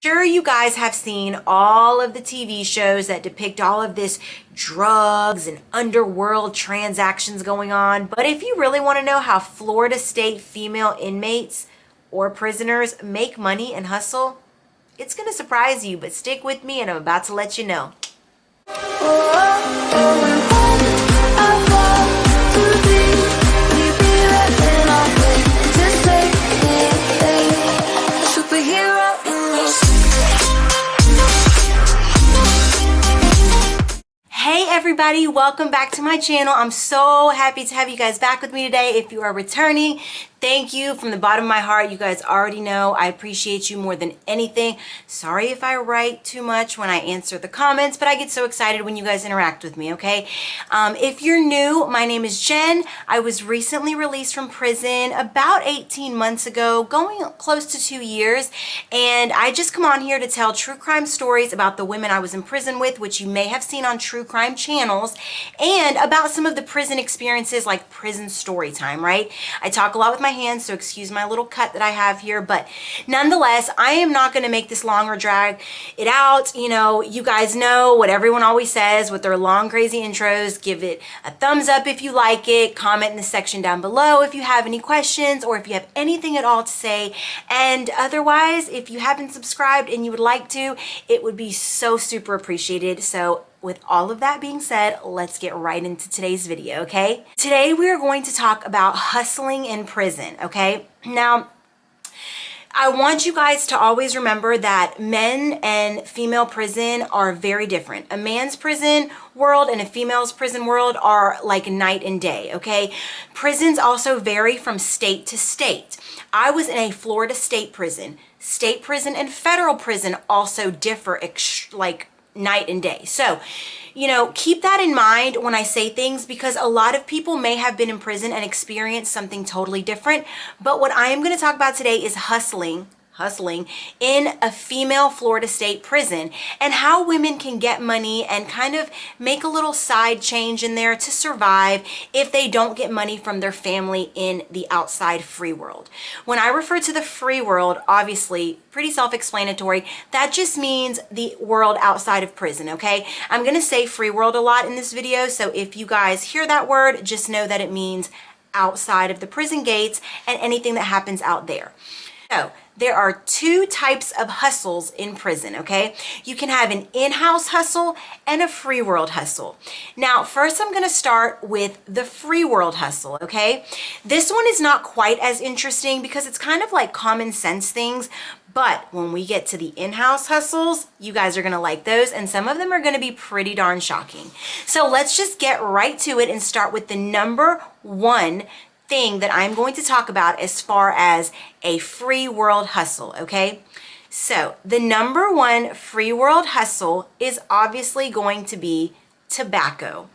Sure, you guys have seen all of the TV shows that depict all of this drugs and underworld transactions going on. But if you really want to know how Florida State female inmates or prisoners make money and hustle, it's going to surprise you, but stick with me and I'm about to let you know. Hey everybody, welcome back to my channel. I'm so happy to have you guys back with me today. If you are returning, thank you from the bottom of my heart. You guys already know I appreciate you more than anything. Sorry if I write too much when I answer the comments, but I get so excited when you guys interact with me, okay? If you're new, my name is Jen. I was recently released from prison about 18 months ago, going close to 2 years, and I just come on here to tell true crime stories about the women I was in prison with, which you may have seen on true crime channels, and about some of the prison experiences like prison story time, right? I talk a lot with my hands, so excuse my little cut that I have here, but nonetheless, I am not going to make this long or drag it out. You know, you guys know what everyone always says with their long, crazy intros. Give it a thumbs up if you like it. Comment in the section down below if you have any questions or if you have anything at all to say. And otherwise, if you haven't subscribed and you would like to, it would be so super appreciated. So with all of that being said, let's get right into today's video, okay? Today we are going to talk about hustling in prison, okay? Now, I want you guys to always remember that men and female prison are very different. A man's prison world and a female's prison world are like night and day, okay? Prisons also vary from state to state. I was in a Florida state prison. State prison and federal prison also differ like night and day. So, you know, keep that in mind when I say things, because a lot of people may have been in prison and experienced something totally different. But what I am going to talk about today is hustling in a female Florida state prison and how women can get money and kind of make a little side change in there to survive if they don't get money from their family in the outside free world. When I refer to the free world, obviously pretty self-explanatory, that just means the world outside of prison, okay? I'm gonna say free world a lot in this video, so if you guys hear that word, just know that it means outside of the prison gates and anything that happens out there. So there are two types of hustles in prison, okay? You can have an in-house hustle and a free world hustle. Now, first I'm gonna start with the free world hustle, okay? This one is not quite as interesting because it's kind of like common sense things, but when we get to the in-house hustles, you guys are gonna like those, and some of them are gonna be pretty darn shocking. So let's just get right to it and start with the number one thing that I'm going to talk about as far as a free world hustle, okay? So the number one free world hustle is obviously going to be tobacco.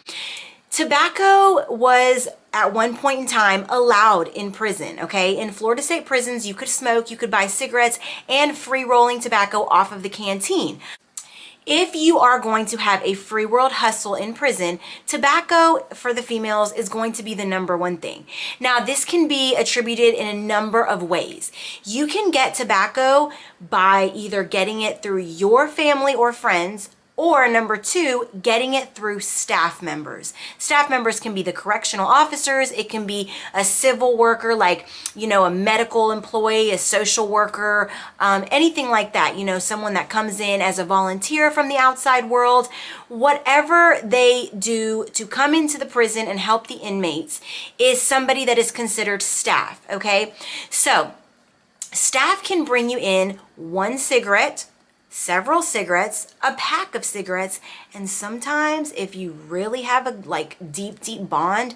Tobacco was at one point in time allowed in prison, okay? In Florida state prisons, you could smoke, you could buy cigarettes and free rolling tobacco off of the canteen. If you are going to have a free world hustle in prison, tobacco for the females is going to be the number one thing. Now, this can be attributed in a number of ways. You can get tobacco by either getting it through your family or friends, or number two, getting it through staff members. Staff members can be the correctional officers. It can be a civil worker, like, you know, a medical employee, a social worker, anything like that. You know, someone that comes in as a volunteer from the outside world. Whatever they do to come into the prison and help the inmates is somebody that is considered staff, okay? So staff can bring you in one cigarette, several cigarettes, a pack of cigarettes, and sometimes if you really have a like deep bond,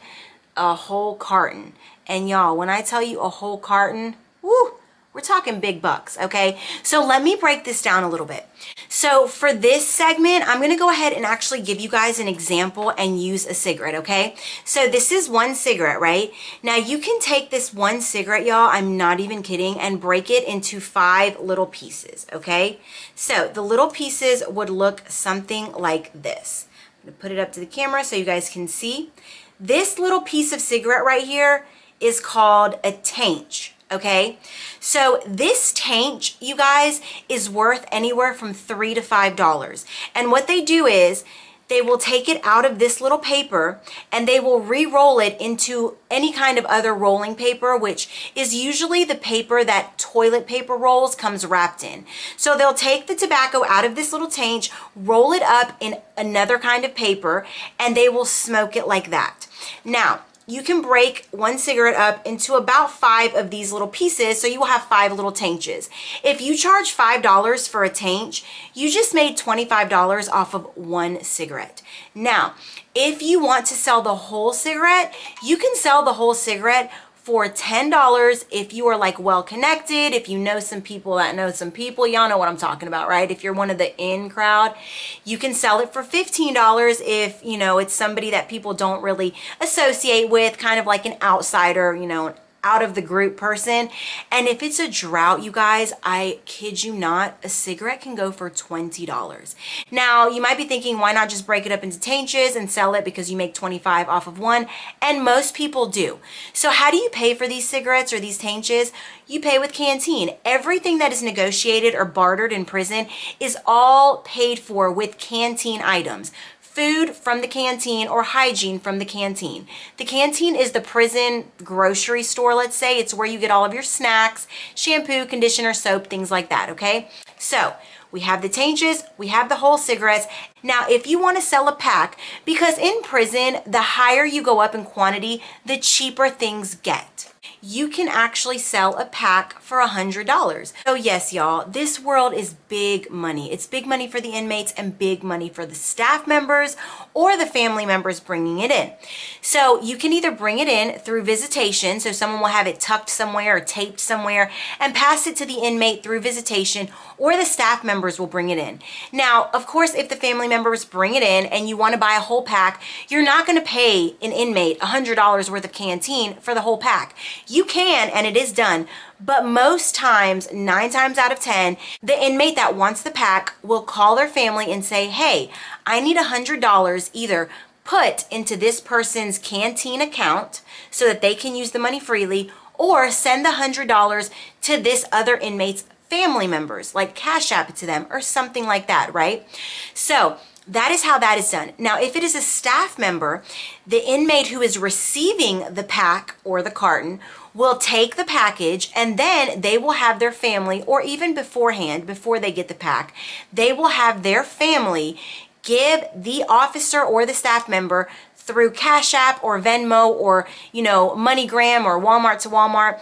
a whole carton. And y'all, when I tell you a whole carton, woo, we're talking big bucks, okay? So let me break this down a little bit. So for this segment, I'm gonna go ahead and actually give you guys an example and use a cigarette, okay? So this is one cigarette, right? Now you can take this one cigarette, y'all, I'm not even kidding, and break it into 5 little pieces, okay? So the little pieces would look something like this. I'm gonna put it up to the camera so you guys can see. This little piece of cigarette right here is called a taint. okay? So this Taint, you guys, is worth anywhere from $3 to $5. And what they do is they will take it out of this little paper and they will re-roll it into any kind of other rolling paper, which is usually the paper that toilet paper rolls comes wrapped in. So they'll take the tobacco out of this little Taint, roll it up in another kind of paper, and they will smoke it like that. Now, you can break one cigarette up into about 5 of these little pieces, so you will have 5 little Taints. If you charge $5 for a Taint, you just made $25 off of one cigarette. Now, if you want to sell the whole cigarette, you can sell the whole cigarette for $10 if you are like well connected, if you know some people that know some people. Y'all know what I'm talking about, right? If you're one of the in crowd, you can sell it for $15 if, you know, it's somebody that people don't really associate with, kind of like an outsider, you know, out of the group person. And if it's a drought, you guys, I kid you not, a cigarette can go for $20. Now, you might be thinking, why not just break it up into Taints and sell it because you make 25 off of one? And most people do. So how do you pay for these cigarettes or these Taints? You pay with canteen. Everything that is negotiated or bartered in prison is all paid for with canteen items. Food from the canteen or hygiene from the canteen. The canteen is the prison grocery store, let's say. It's where you get all of your snacks, shampoo, conditioner, soap, things like that, okay? So we have the Taints, we have the whole cigarettes. Now, if you want to sell a pack, because in prison, the higher you go up in quantity, the cheaper things get. You can actually sell a pack for $100. So yes, y'all, this world is big money. It's big money for the inmates and big money for the staff members or the family members bringing it in. So you can either bring it in through visitation, so someone will have it tucked somewhere or taped somewhere and pass it to the inmate through visitation, or the staff members will bring it in. Now, of course, if the family members bring it in and you want to buy a whole pack, you're not going to pay an inmate $100 worth of canteen for the whole pack. You can, and it is done, but most times, 9 times out of 10, the inmate that wants the pack will call their family and say, hey, I need $100 either put into this person's canteen account so that they can use the money freely, or send the $100 to this other inmate's family members, like Cash App it to them or something like that, right? So that is how that is done. Now, if it is a staff member, the inmate who is receiving the pack or the carton will take the package, and then they will have their family, or even beforehand, before they get the pack, they will have their family give the officer or the staff member through Cash App or Venmo or, you know, MoneyGram or Walmart to Walmart,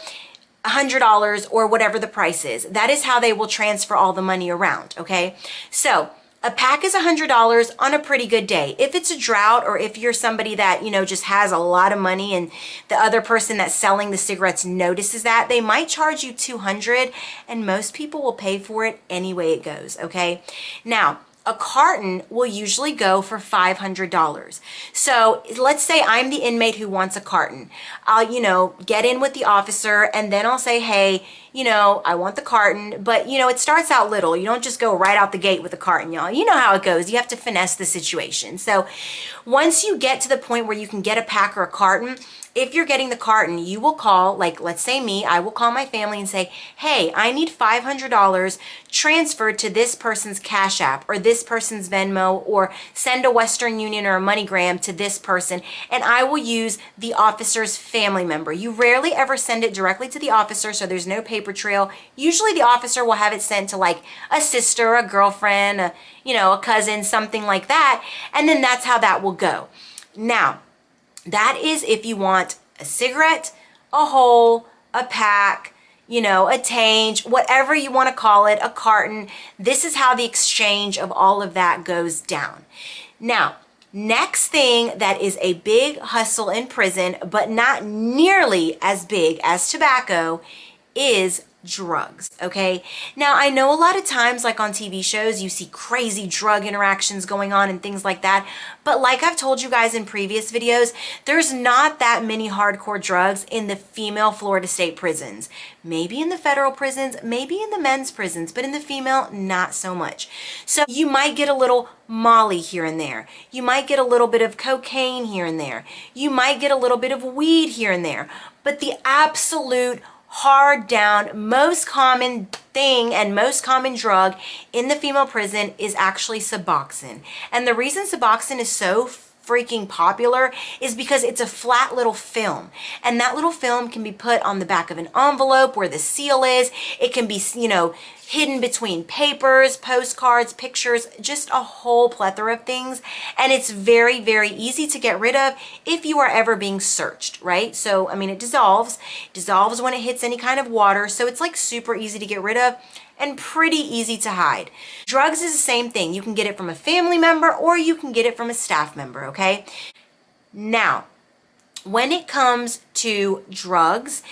$100 or whatever the price is. That is how they will transfer all the money around, okay? So a pack is $100 on a pretty good day. If it's a drought, or if you're somebody that, you know, just has a lot of money and the other person that's selling the cigarettes notices that, they might charge you $200, and most people will pay for it any way it goes, okay? Now, a carton will usually go for $500. So let's say I'm the inmate who wants a carton. I'll, you know, get in with the officer, and then I'll say, hey, you know, I want the carton, but you know, it starts out little. You don't just go right out the gate with a carton, y'all. You know how it goes. You have to finesse the situation. So once you get to the point where you can get a pack or a carton, if you're getting the carton, you will call, like, let's say me, I will call my family and say, hey, I need $500 transferred to this person's Cash App or this person's Venmo, or send a Western Union or a MoneyGram to this person, and I will use the officer's family member. You rarely ever send it directly to the officer, so there's no paper trail. Usually the officer will have it sent to like a sister, a girlfriend, a, you know, a cousin, something like that, and then that's how that will go. Now, that is if you want a cigarette, a whole, a pack, you know, a Taint, whatever you want to call it, a carton. This is how the exchange of all of that goes down. Now, next thing that is a big hustle in prison, but not nearly as big as tobacco, is drugs, okay? Now, I know a lot of times, like on TV shows, you see crazy drug interactions going on and things like that, but like I've told you guys in previous videos, there's not that many hardcore drugs in the female Florida state prisons. Maybe in the federal prisons, maybe in the men's prisons, but in the female, not so much. So you might get a little Molly here and there. You might get a little bit of cocaine here and there. You might get a little bit of weed here and there, but the absolute hard down, most common thing and most common drug in the female prison is actually Suboxone. And the reason Suboxone is so freaking popular is because it's a flat little film, and that little film can be put on the back of an envelope where the seal is. It can be, you know, hidden between papers, postcards, pictures, just a whole plethora of things. And it's very, very easy to get rid of if you are ever being searched, right? So, I mean, it dissolves when it hits any kind of water. So it's like super easy to get rid of and pretty easy to hide. Drugs is the same thing. You can get it from a family member or you can get it from a staff member, okay? Now, when it comes to drugs,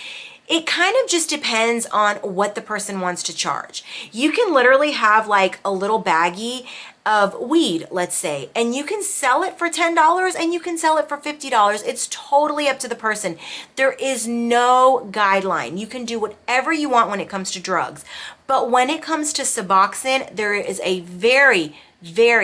it kind of just depends on what the person wants to charge. You can literally have like a little baggie of weed, let's say, and you can sell it for $10 and you can sell it for $50. It's totally up to the person. There is no guideline. You can do whatever you want when it comes to drugs. But when it comes to Suboxone, there is a very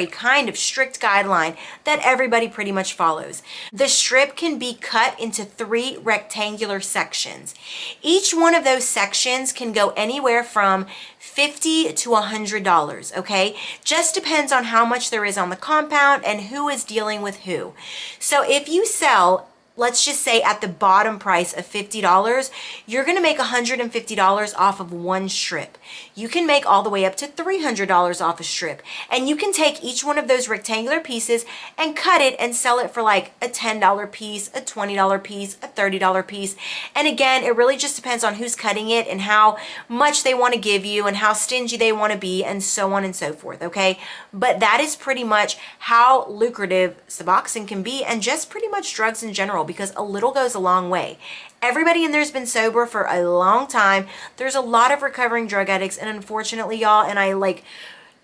kind of strict guideline that everybody pretty much follows. The strip can be cut into 3 rectangular sections. Each one of those sections can go anywhere from $50 to $100, okay? Just depends on how much there is on the compound and who is dealing with who. So if you sell, let's just say at the bottom price of $50, you're gonna make $150 off of one strip. You can make all the way up to $300 off a strip. And you can take each one of those rectangular pieces and cut it and sell it for like a $10 piece, a $20 piece, a $30 piece. And again, it really just depends on who's cutting it and how much they wanna give you and how stingy they wanna be and so on and so forth, okay? But that is pretty much how lucrative Suboxone can be, and just pretty much drugs in general, because a little goes a long way. Everybody in there's been sober for a long time. There's a lot of recovering drug addicts, and unfortunately, y'all, and I like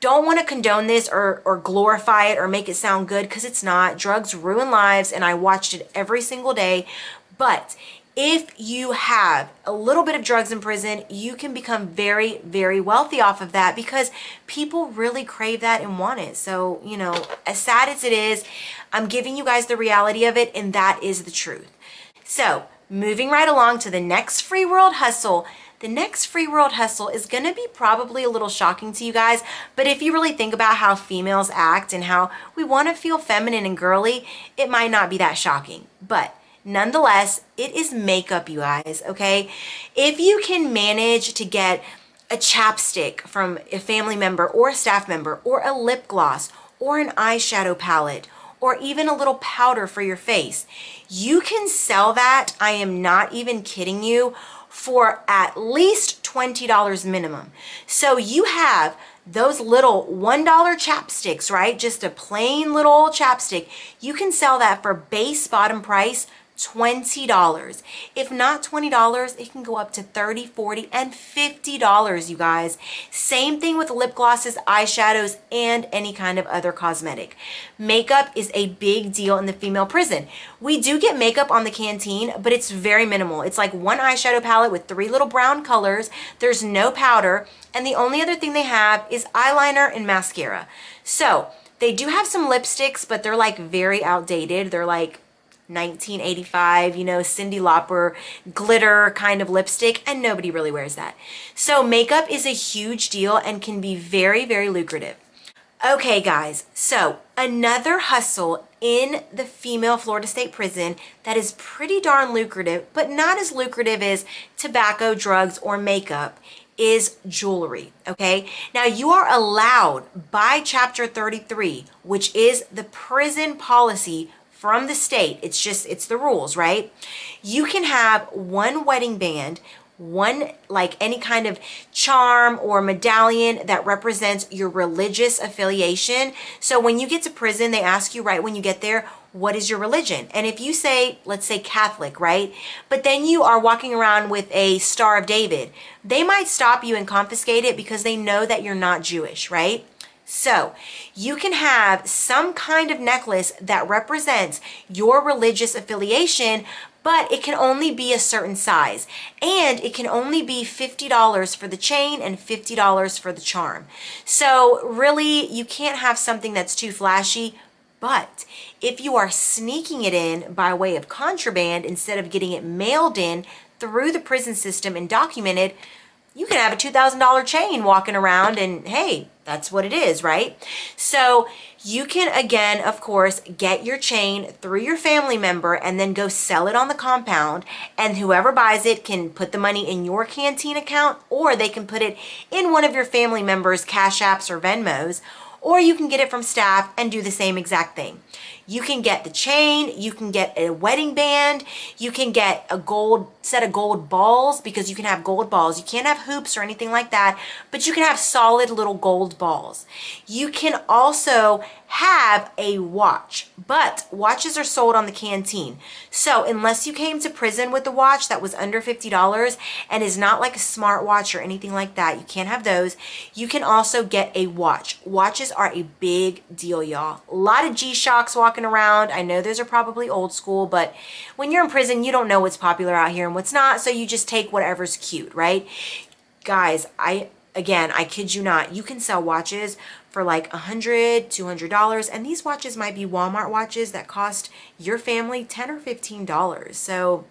don't want to condone this or glorify it or make it sound good, because it's not. Drugs ruin lives, and I watched it every single day. But if you have a little bit of drugs in prison, you can become very, very wealthy off of that, because people really crave that and want it. So, you know, as sad as it is, I'm giving you guys the reality of it, and that is the truth. So, moving right along to the next free world hustle. The next free world hustle is going to be probably a little shocking to you guys, but if you really think about how females act and how we want to feel feminine and girly, it might not be that shocking. But nonetheless, it is makeup, you guys, okay? If you can manage to get a chapstick from a family member or a staff member, or a lip gloss, or an eyeshadow palette, or even a little powder for your face, you can sell that, I am not even kidding you, for at least $20 minimum. So you have those little $1 chapsticks, right? Just a plain little chapstick. You can sell that for base bottom price $20. If not $20, it can go up to $30, $40, and $50, you guys. Same thing with lip glosses, eyeshadows, and any kind of other cosmetic. Makeup is a big deal in the female prison. We do get makeup on the canteen, but it's very minimal. It's like one eyeshadow palette with 3 little brown colors. There's no powder, and the only other thing they have is eyeliner and mascara. So they do have some lipsticks, but they're like very outdated. They're like 1985, you know, Cyndi Lauper glitter kind of lipstick, and nobody really wears that. So makeup is a huge deal and can be very, very lucrative. Okay, guys, so another hustle in the female Florida State Prison that is pretty darn lucrative, but not as lucrative as tobacco, drugs, or makeup, is jewelry, okay? Now, you are allowed by Chapter 33, which is the prison policy from the state. It's the rules, right? You can have one wedding band, one like any kind of charm or medallion that represents your religious affiliation. So when you get to prison, they ask you right when you get there, what is your religion? And if you say, let's say Catholic, right? But then you are walking around with a Star of David, they might stop you and confiscate it because they know that you're not Jewish, right? So you can have some kind of necklace that represents your religious affiliation, but it can only be a certain size, and it can only be $50 for the chain and $50 for the charm. So really, you can't have something that's too flashy. But if you are sneaking it in by way of contraband instead of getting it mailed in, through the prison system and documented, you can have a $2,000 chain walking around and hey, that's what it is, right? So you can, again, of course, get your chain through your family member and then go sell it on the compound, and whoever buys it can put the money in your canteen account, or they can put it in one of your family members' Cash Apps or Venmos, or you can get it from staff and do the same exact thing. You can get the chain, you can get a wedding band, you can get a gold set of gold balls, because you can have gold balls. You can't have hoops or anything like that, but you can have solid little gold balls. You can also have a watch, but watches are sold on the canteen. So unless you came to prison with a watch that was under $50 and is not like a smartwatch or anything like that, you can't have those. You can also get a watch. Watches are a big deal, y'all. A lot of G-Shocks walking around. I know those are probably old school, but when you're in prison, you don't know what's popular out here and what's not, so you just take whatever's cute, right? Guys, I kid you not, you can sell watches for like $100, $200, and these watches might be Walmart watches that cost your family $10 or $15. So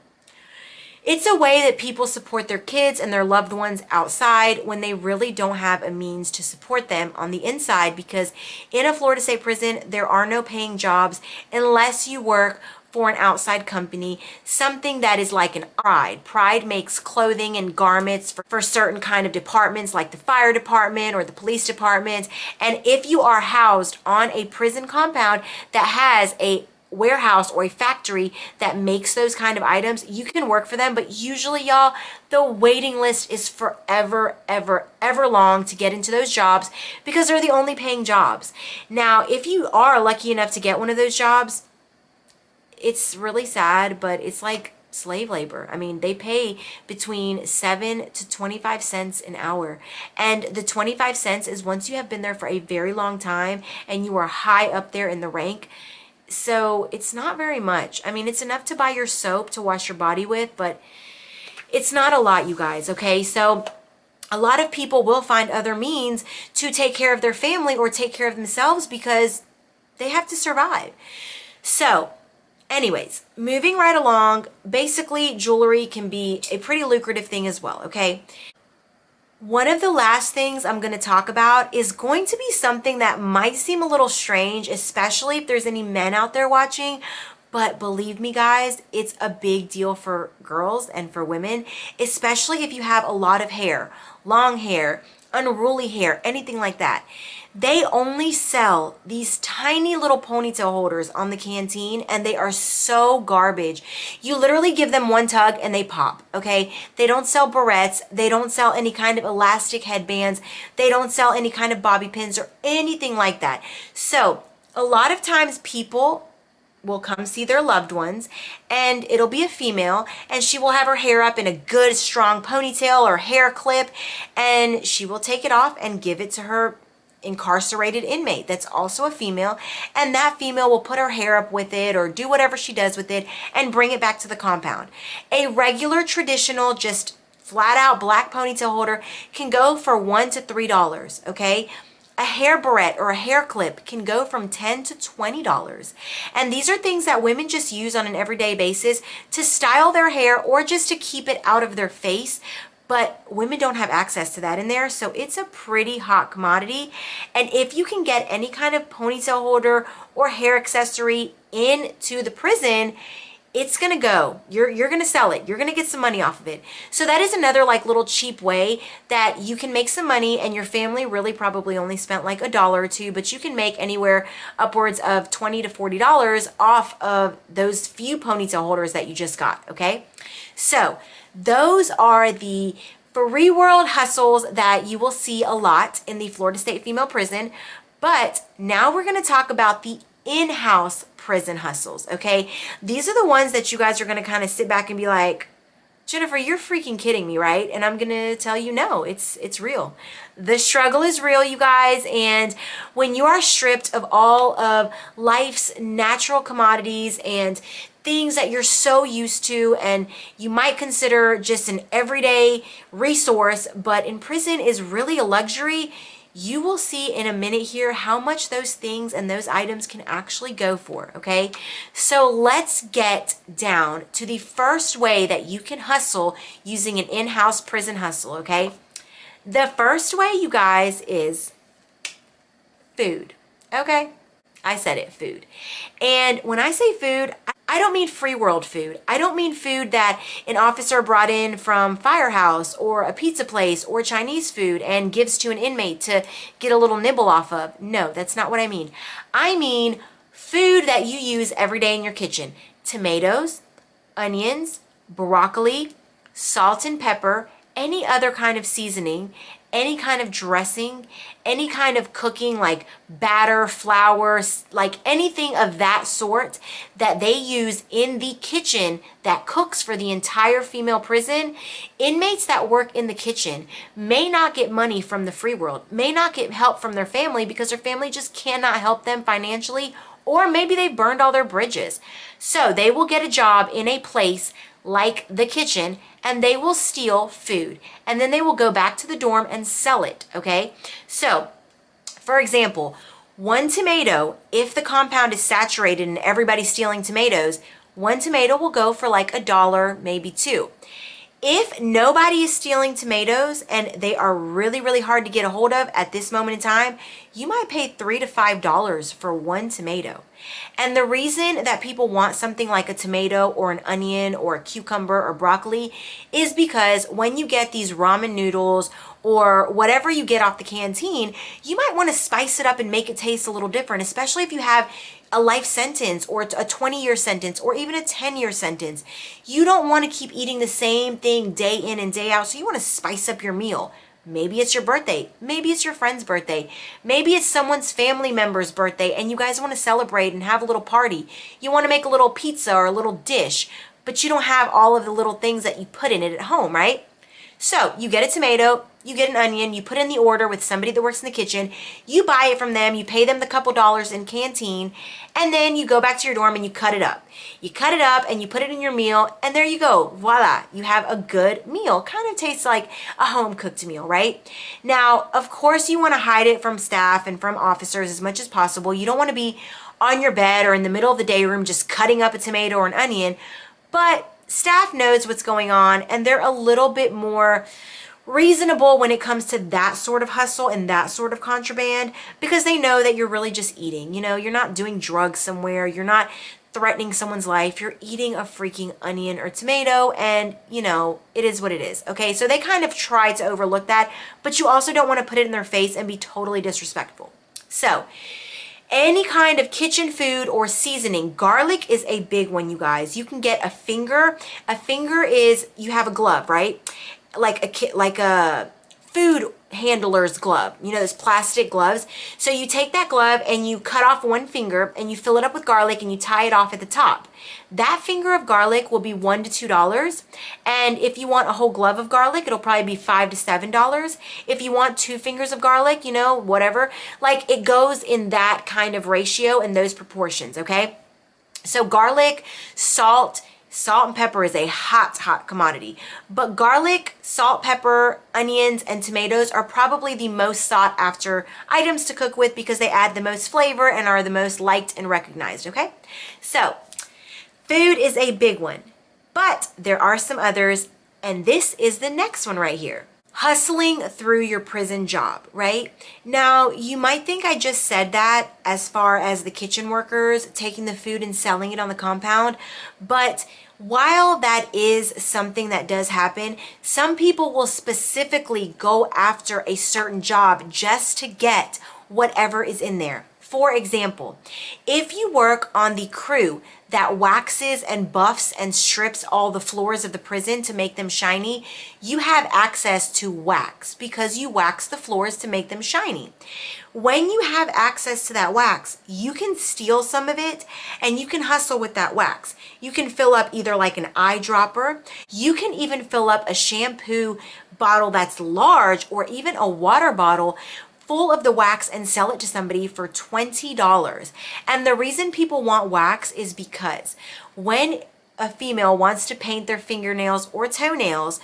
it's a way that people support their kids and their loved ones outside when they really don't have a means to support them on the inside, because in a Florida State prison, there are no paying jobs unless you work for an outside company, something that is like an Pride. Pride makes clothing and garments for certain kind of departments like the fire department or the police department. And if you are housed on a prison compound that has a warehouse or a factory that makes those kind of items, you can work for them. But usually, y'all, the waiting list is forever, ever long to get into those jobs, because they're the only paying jobs. Now, if you are lucky enough to get one of those jobs, it's really sad, but it's like slave labor. I mean, they pay between 7 to 25 cents an hour. And the 25 cents is once you have been there for a very long time and you are high up there in the rank. So it's not very much. I mean, it's enough to buy your soap to wash your body with, but it's not a lot, you guys, okay? So a lot of people will find other means to take care of their family or take care of themselves because they have to survive. So anyways, moving right along, basically jewelry can be a pretty lucrative thing as well, okay? One of the last things I'm going to talk about is going to be something that might seem a little strange, especially if there's any men out there watching, but believe me, guys, it's a big deal for girls and for women, especially if you have a lot of hair, long hair, unruly hair, anything like that. They only sell these tiny little ponytail holders on the canteen, and they are so garbage. You literally give them one tug and they pop, okay? They don't sell barrettes. They don't sell any kind of elastic headbands. They don't sell any kind of bobby pins or anything like that. So a lot of times people will come see their loved ones, and it'll be a female, and she will have her hair up in a good strong ponytail or hair clip, and she will take it off and give it to her incarcerated inmate that's also a female, and that female will put her hair up with it or do whatever she does with it and bring it back to the compound. A regular traditional just flat out black ponytail holder can go for $1 to $3, okay? A hair barrette or a hair clip can go from $10 to $20. And these are things that women just use on an everyday basis to style their hair or just to keep it out of their face. But women don't have access to that in there, so it's a pretty hot commodity. And if you can get any kind of ponytail holder or hair accessory into the prison, it's gonna go. You're gonna sell it. You're gonna get some money off of it. So that is another like little cheap way that you can make some money, and your family really probably only spent like $1 or $2, but you can make anywhere upwards of $20 to $40 off of those few ponytail holders that you just got, okay? So those are the free world hustles that you will see a lot in the Florida State Female Prison. But now we're going to talk about the in-house prison hustles, okay? These are the ones that you guys are going to kind of sit back and be like, Jennifer, you're freaking kidding me, right? And I'm going to tell you, no, it's real. The struggle is real, you guys. And when you are stripped of all of life's natural commodities and things that you're so used to and you might consider just an everyday resource, but in prison is really a luxury, you will see in a minute here how much those things and those items can actually go for, okay? So let's get down to the first way that you can hustle using an in-house prison hustle, okay? The first way, you guys, is food, okay? I said it, food. And when I say food, I don't mean free world food. I don't mean food that an officer brought in from Firehouse or a pizza place or Chinese food and gives to an inmate to get a little nibble off of. No, that's not what I mean. I mean food that you use every day in your kitchen. Tomatoes, onions, broccoli, salt and pepper, any other kind of seasoning, any kind of dressing, any kind of cooking like batter, flour, like anything of that sort that they use in the kitchen that cooks for the entire female prison. Inmates that work in the kitchen may not get money from the free world, may not get help from their family because their family just cannot help them financially, or maybe they burned all their bridges. So they will get a job in a place like the kitchen, and they will steal food, and then they will go back to the dorm and sell it, okay? So, for example, one tomato, if the compound is saturated and everybody's stealing tomatoes, one tomato will go for like $1, maybe $2. If nobody is stealing tomatoes and they are really, really hard to get a hold of at this moment in time, you might pay $3 to $5 for one tomato. And the reason that people want something like a tomato or an onion or a cucumber or broccoli is because when you get these ramen noodles or whatever you get off the canteen, you might want to spice it up and make it taste a little different, especially if you have a life sentence or a 20-year sentence or even a 10-year sentence. You don't want to keep eating the same thing day in and day out, so you want to spice up your meal. Maybe it's your birthday. Maybe it's your friend's birthday. Maybe it's someone's family member's birthday and you guys want to celebrate and have a little party. You want to make a little pizza or a little dish, but you don't have all of the little things that you put in it at home, right? So you get a tomato, you get an onion, you put in the order with somebody that works in the kitchen, you buy it from them, you pay them the couple dollars in canteen, and then you go back to your dorm and you cut it up. You cut it up and you put it in your meal, and there you go. Voila, you have a good meal. Kind of tastes like a home-cooked meal, right? Now, of course, you want to hide it from staff and from officers as much as possible. You don't want to be on your bed or in the middle of the day room just cutting up a tomato or an onion, but staff knows what's going on and they're a little bit more reasonable when it comes to that sort of hustle and that sort of contraband because they know that you're really just eating. You know, you're not doing drugs somewhere. You're not threatening someone's life. You're eating a freaking onion or tomato and, you know, it is what it is. Okay, so they kind of try to overlook that, but you also don't want to put it in their face and be totally disrespectful. So, any kind of kitchen food or seasoning. Garlic is a big one, you guys. You can get a finger. A finger is, you have a glove, right? Like a food handler's glove. You know, those plastic gloves. So you take that glove and you cut off one finger and you fill it up with garlic and you tie it off at the top. That finger of garlic will be $1 to $2. And if you want a whole glove of garlic, it'll probably be $5 to $7. If you want 2 fingers of garlic, you know, whatever, like it goes in that kind of ratio and those proportions, okay? So garlic, salt and pepper is a hot commodity. But garlic, salt, pepper, onions, and tomatoes are probably the most sought after items to cook with because they add the most flavor and are the most liked and recognized, okay? So, food is a big one, but there are some others, and this is the next one right here. Hustling through your prison job, right? Now, you might think I just said that as far as the kitchen workers taking the food and selling it on the compound, but while that is something that does happen, some people will specifically go after a certain job just to get whatever is in there. For example, if you work on the crew that waxes and buffs and strips all the floors of the prison to make them shiny, you have access to wax because you wax the floors to make them shiny. When you have access to that wax, you can steal some of it and you can hustle with that wax. You can fill up either like an eyedropper, you can even fill up a shampoo bottle that's large or even a water bottle full of the wax and sell it to somebody for $20. And the reason people want wax is because when a female wants to paint their fingernails or toenails,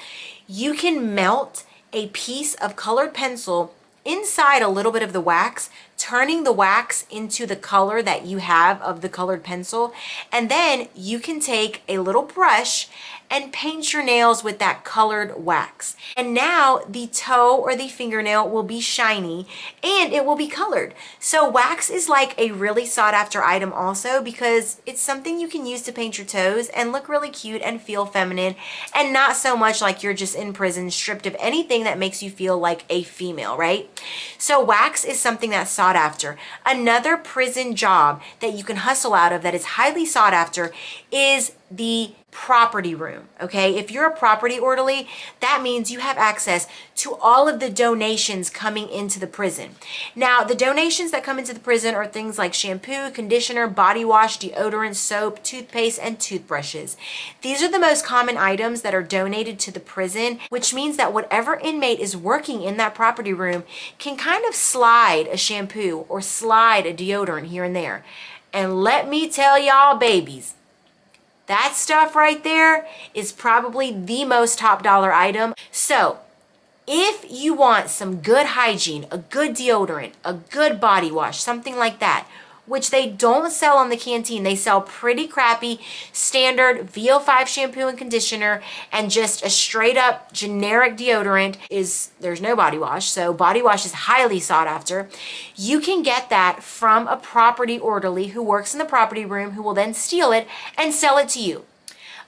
you can melt a piece of colored pencil inside a little bit of the wax, turning the wax into the color that you have of the colored pencil. And then you can take a little brush and paint your nails with that colored wax. And now the toe or the fingernail will be shiny and it will be colored. So wax is like a really sought after item also, because it's something you can use to paint your toes and look really cute and feel feminine, and not so much like you're just in prison stripped of anything that makes you feel like a female, right? So wax is something that's sought after. Another prison job that you can hustle out of that is highly sought after is the property room, okay? If you're a property orderly, that means you have access to all of the donations coming into the prison. Now, the donations that come into the prison are things like shampoo, conditioner, body wash, deodorant, soap, toothpaste, and toothbrushes. These are the most common items that are donated to the prison, which means that whatever inmate is working in that property room can kind of slide a shampoo or slide a deodorant here and there. And let me tell y'all, babies, that stuff right there is probably the most top dollar item. So if you want some good hygiene, a good deodorant, a good body wash, something like that, which they don't sell on the canteen, they sell pretty crappy standard VO5 shampoo and conditioner and just a straight up generic deodorant. There's no body wash, so body wash is highly sought after. You can get that from a property orderly who works in the property room, who will then steal it and sell it to you.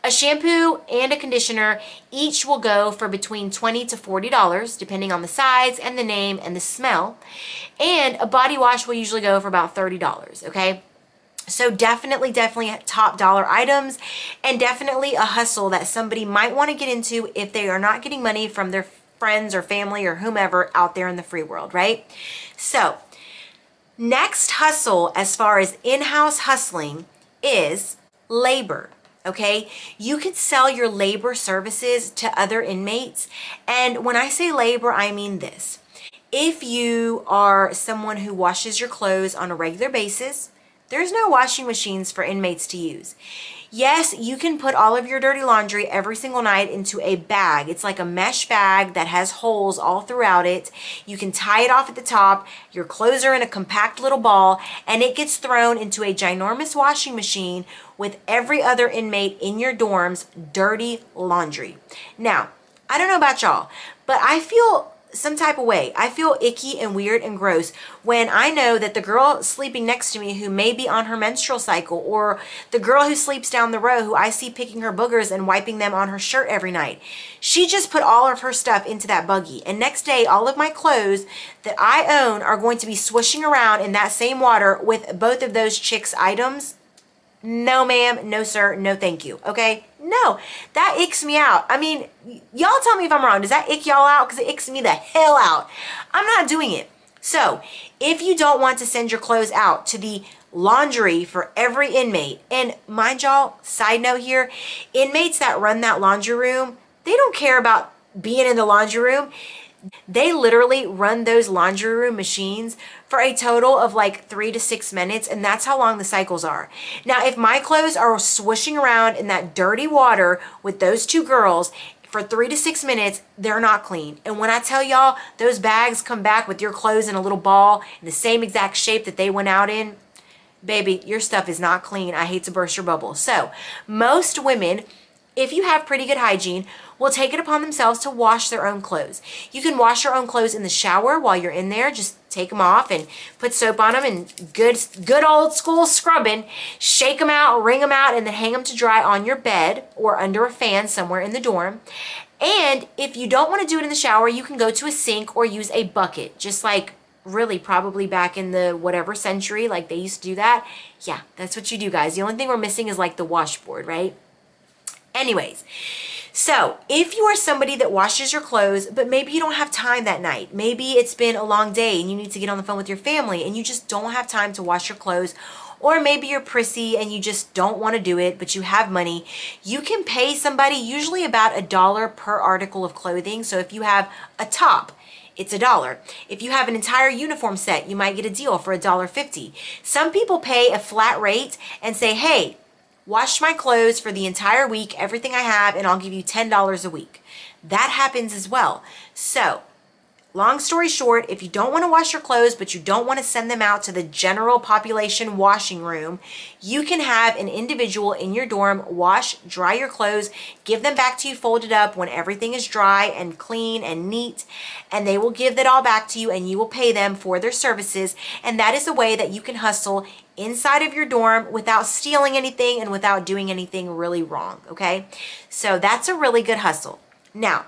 A shampoo and a conditioner each will go for between $20 to $40, depending on the size and the name and the smell. And a body wash will usually go for about $30, okay? So definitely top dollar items, and definitely a hustle that somebody might want to get into if they are not getting money from their friends or family or whomever out there in the free world, right? So next hustle, as far as in-house hustling, is labor. Okay, you could sell your labor services to other inmates. And when I say labor, I mean this. If you are someone who washes your clothes on a regular basis, there's no washing machines for inmates to use. Yes, you can put all of your dirty laundry every single night into a bag. It's like a mesh bag that has holes all throughout it. You can tie it off at the top. Your clothes are in a compact little ball, and it gets thrown into a ginormous washing machine with every other inmate in your dorm's dirty laundry. Now, I don't know about y'all, but I feel some type of way. I feel icky and weird and gross when I know that the girl sleeping next to me who may be on her menstrual cycle, or the girl who sleeps down the row who I see picking her boogers and wiping them on her shirt every night, she just put all of her stuff into that buggy, and next day all of my clothes that I own are going to be swishing around in that same water with both of those chicks' items. No ma'am, no sir, no thank you, okay? No, that icks me out. I mean, y'all tell me if I'm wrong. Does that ick y'all out? Because it icks me the hell out. I'm not doing it. So if you don't want to send your clothes out to the laundry for every inmate, and mind y'all, side note here, inmates that run that laundry room, they don't care about being in the laundry room. They literally run those laundry room machines for a total of like 3 to 6 minutes, and that's how long the cycles are. Now, if my clothes are swishing around in that dirty water with those two girls for 3 to 6 minutes, they're not clean. And when I tell y'all, those bags come back with your clothes in a little ball in the same exact shape that they went out in, baby, your stuff is not clean. I hate to burst your bubble. So most women, if you have pretty good hygiene, will take it upon themselves to wash their own clothes. You can wash your own clothes in the shower while you're in there. Just take them off and put soap on them and good old school scrubbing. Shake them out, wring them out, and then hang them to dry on your bed or under a fan somewhere in the dorm. And if you don't want to do it in the shower, you can go to a sink or use a bucket, just like really probably back in the whatever century, like they used to do that. Yeah, that's what you do, guys. The only thing we're missing is like the washboard, right? Anyways, so if you are somebody that washes your clothes, but maybe you don't have time that night, maybe it's been a long day and you need to get on the phone with your family and you just don't have time to wash your clothes, or maybe you're prissy and you just don't want to do it, but you have money, you can pay somebody usually about $1 per article of clothing. So if you have a top, it's $1. If you have an entire uniform set, you might get a deal for $1.50. Some people pay a flat rate and say, hey, wash my clothes for the entire week, everything I have, and I'll give you $10 a week. That happens as well. So long story short, if you don't want to wash your clothes, but you don't want to send them out to the general population washing room, you can have an individual in your dorm wash, dry your clothes, give them back to you folded up when everything is dry and clean and neat, and they will give that all back to you and you will pay them for their services. And that is a way that you can hustle inside of your dorm without stealing anything and without doing anything really wrong, okay? So that's a really good hustle. Now,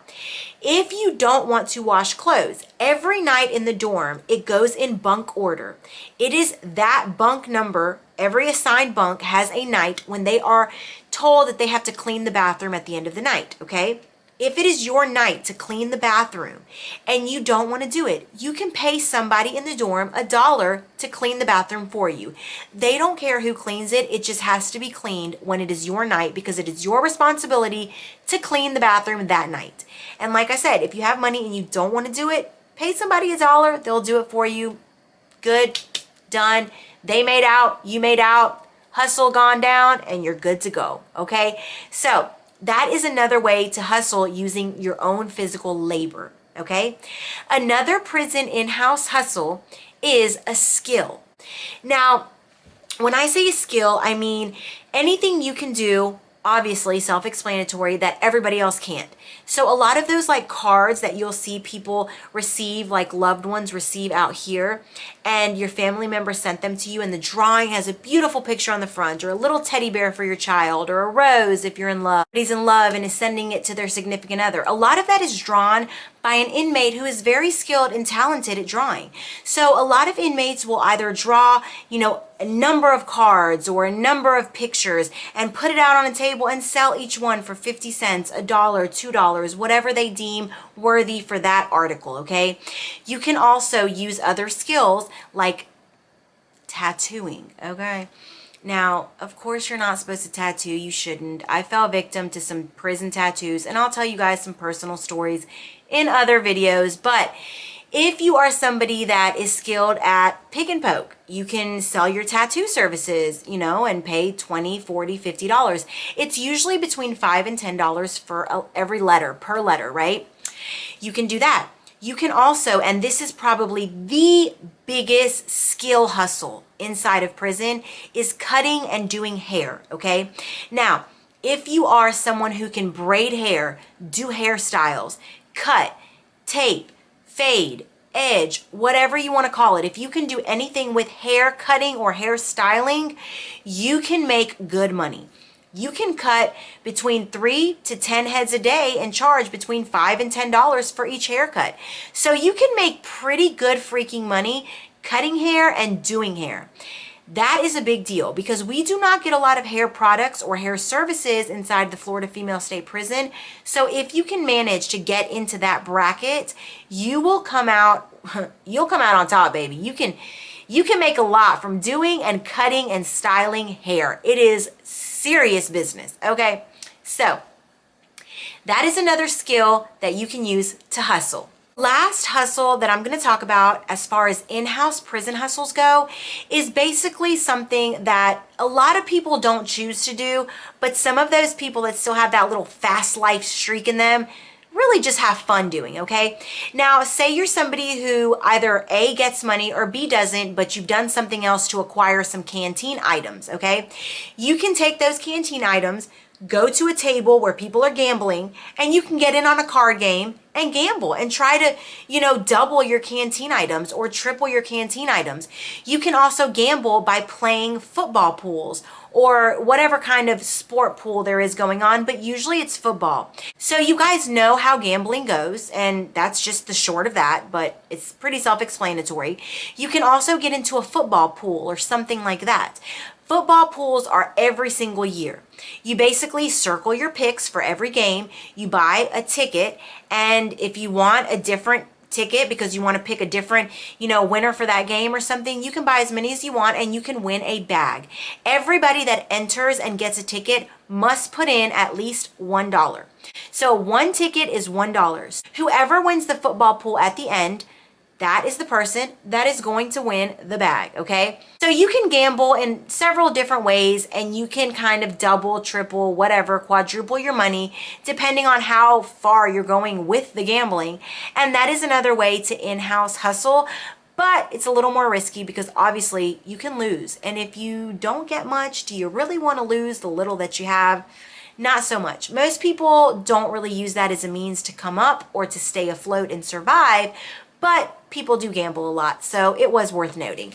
if you don't want to wash clothes, every night in the dorm, it goes in bunk order. It is that bunk number, every assigned bunk has a night when they are told that they have to clean the bathroom at the end of the night, okay? If it is your night to clean the bathroom and you don't want to do it, you can pay somebody in the dorm $1 to clean the bathroom for you. They don't care who cleans it. It just has to be cleaned when it is your night because it is your responsibility to clean the bathroom that night. And like I said, if you have money and you don't want to do it, pay somebody $1. They'll do it for you. Good, done. They made out, you made out, hustle gone down, and you're good to go, okay? So that is another way to hustle using your own physical labor, okay? Another prison in-house hustle is a skill. Now, when I say a skill, I mean anything you can do, obviously self-explanatory, that everybody else can't. So a lot of those like cards that you'll see people receive, like loved ones receive out here, and your family member sent them to you, and the drawing has a beautiful picture on the front, or a little teddy bear for your child, or a rose if you're in love. He's in love and is sending it to their significant other. A lot of that is drawn by an inmate who is very skilled and talented at drawing. So a lot of inmates will either draw, a number of cards or a number of pictures and put it out on a table and sell each one for 50 cents, $1, $2, whatever they deem worthy for that article, okay? You can also use other skills like tattooing, okay? Now, of course, you're not supposed to tattoo. You shouldn't. I fell victim to some prison tattoos, and I'll tell you guys some personal stories in other videos. But if you are somebody that is skilled at pick and poke, you can sell your tattoo services, and pay $20, $40, $50. It's usually between $5 and $10 for every letter, per letter, right? You can do that. You can also, and this is probably the biggest skill hustle inside of prison, is cutting and doing hair, okay? Now, if you are someone who can braid hair, do hairstyles, cut, tape, fade, edge, whatever you want to call it, if you can do anything with hair cutting or hair styling, you can make good money. You can cut between 3 to 10 heads a day and charge between $5 and $10 for each haircut. So you can make pretty good freaking money cutting hair and doing hair. That is a big deal because we do not get a lot of hair products or hair services inside the Florida Female State Prison. So if you can manage to get into that bracket, you will come out, you'll come out on top, baby. You can make a lot from doing and cutting and styling hair. It is serious business, okay? So that is another skill that you can use to hustle. Last hustle that I'm going to talk about as far as in-house prison hustles go is basically something that a lot of people don't choose to do, but some of those people that still have that little fast life streak in them really just have fun doing, okay? Now, say you're somebody who either A, gets money, or B, doesn't, but you've done something else to acquire some canteen items, okay? You can take those canteen items, go to a table where people are gambling, and you can get in on a card game and gamble and try to, double your canteen items or triple your canteen items. You can also gamble by playing football pools or whatever kind of sport pool there is going on, but usually it's football. So you guys know how gambling goes, and that's just the short of that, but it's pretty self-explanatory. You can also get into a football pool or something like that. Football pools are every single year. You basically circle your picks for every game. You buy a ticket, and if you want a different ticket because you want to pick a different, winner for that game or something, you can buy as many as you want and you can win a bag. Everybody that enters and gets a ticket must put in at least $1. So one ticket is $1. Whoever wins the football pool at the end that is the person that is going to win the bag, okay? So you can gamble in several different ways, and you can kind of double, triple, whatever, quadruple your money depending on how far you're going with the gambling. And that is another way to in-house hustle, but it's a little more risky because obviously you can lose. And if you don't get much, do you really want to lose the little that you have? Not so much. Most people don't really use that as a means to come up or to stay afloat and survive, but people do gamble a lot, so it was worth noting.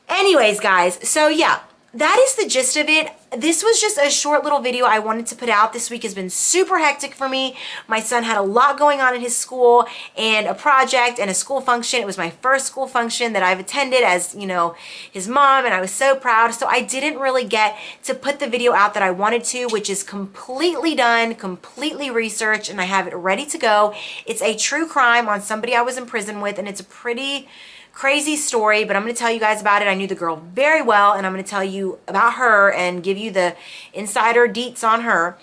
Anyways, guys, so yeah, that is the gist of it. This was just a short little video I wanted to put out. This week has been super hectic for me. My son had a lot going on in his school and a project and a school function. It was my first school function that I've attended as, you know, his mom, and I was so proud. So I didn't really get to put the video out that I wanted to, which is completely done, completely researched, and I have it ready to go. It's a true crime on somebody I was in prison with, and it's a pretty crazy story, but I'm going to tell you guys about it. I knew the girl very well, and I'm going to tell you about her and give you the insider deets on her.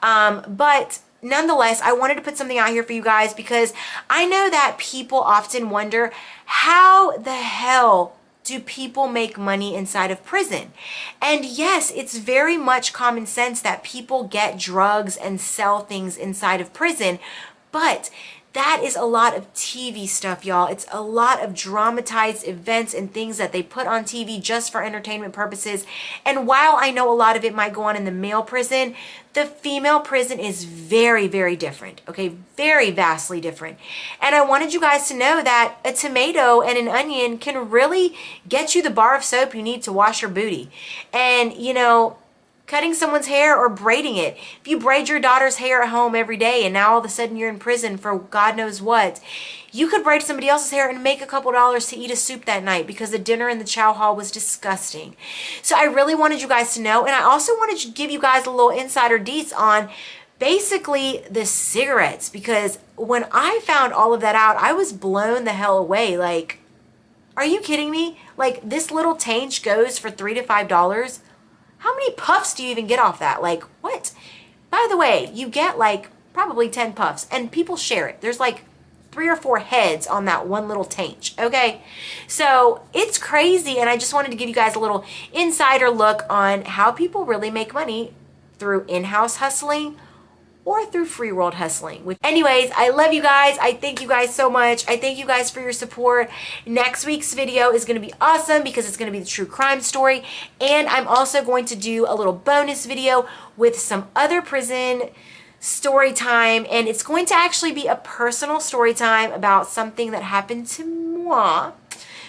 But nonetheless, I wanted to put something out here for you guys because I know that people often wonder, how the hell do people make money inside of prison? And yes, it's very much common sense that people get drugs and sell things inside of prison, but that is a lot of TV stuff, y'all. It's a lot of dramatized events and things that they put on TV just for entertainment purposes. And while I know a lot of it might go on in the male prison, the female prison is very, very different, okay? Very vastly different. And I wanted you guys to know that a tomato and an onion can really get you the bar of soap you need to wash your booty. And, you know, cutting someone's hair or braiding it. If you braid your daughter's hair at home every day and now all of a sudden you're in prison for God knows what, you could braid somebody else's hair and make a couple dollars to eat a soup that night because the dinner in the chow hall was disgusting. So I really wanted you guys to know, and I also wanted to give you guys a little insider deets on basically the cigarettes, because when I found all of that out, I was blown the hell away. Like, are you kidding me? Like, this little Taint goes for $3 to $5. How many puffs do you even get off that? Like, what? By the way, you get like probably 10 puffs, and people share it. There's like 3 or 4 heads on that one little Taint, okay? So it's crazy, and I just wanted to give you guys a little insider look on how people really make money through in-house hustling or through free world hustling. Anyways, I love you guys. I thank you guys so much. I thank you guys for your support. Next week's video is going to be awesome because it's going to be the true crime story. And I'm also going to do a little bonus video with some other prison story time. And it's going to actually be a personal story time about something that happened to moi.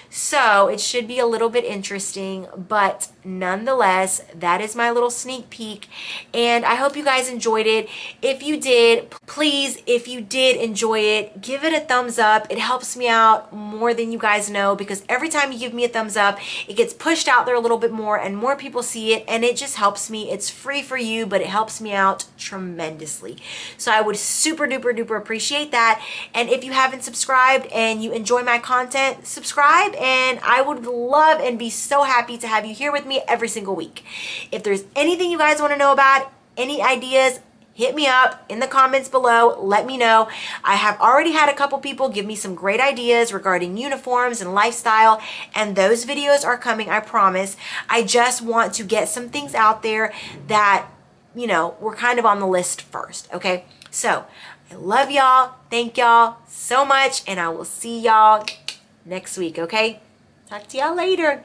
So it should be a little bit interesting, but nonetheless, that is my little sneak peek, and I hope you guys enjoyed it. If you did, please, if you did enjoy it, give it a thumbs up. It helps me out more than you guys know, because every time you give me a thumbs up, it gets pushed out there a little bit more and more people see it, and it just helps me. It's free for you, but it helps me out tremendously. So I would super duper duper appreciate that. And if you haven't subscribed and you enjoy my content, subscribe, and I would love and be so happy to have you here with me every single week. If there's anything you guys want to know about, any ideas, hit me up in the comments below. Let me know. I have already had a couple people give me some great ideas regarding uniforms and lifestyle, and those videos are coming, I promise. I just want to get some things out there that, you know, we're kind of on the list first, okay? So I love y'all. Thank y'all so much, and I will see y'all next week, okay? Talk to y'all later.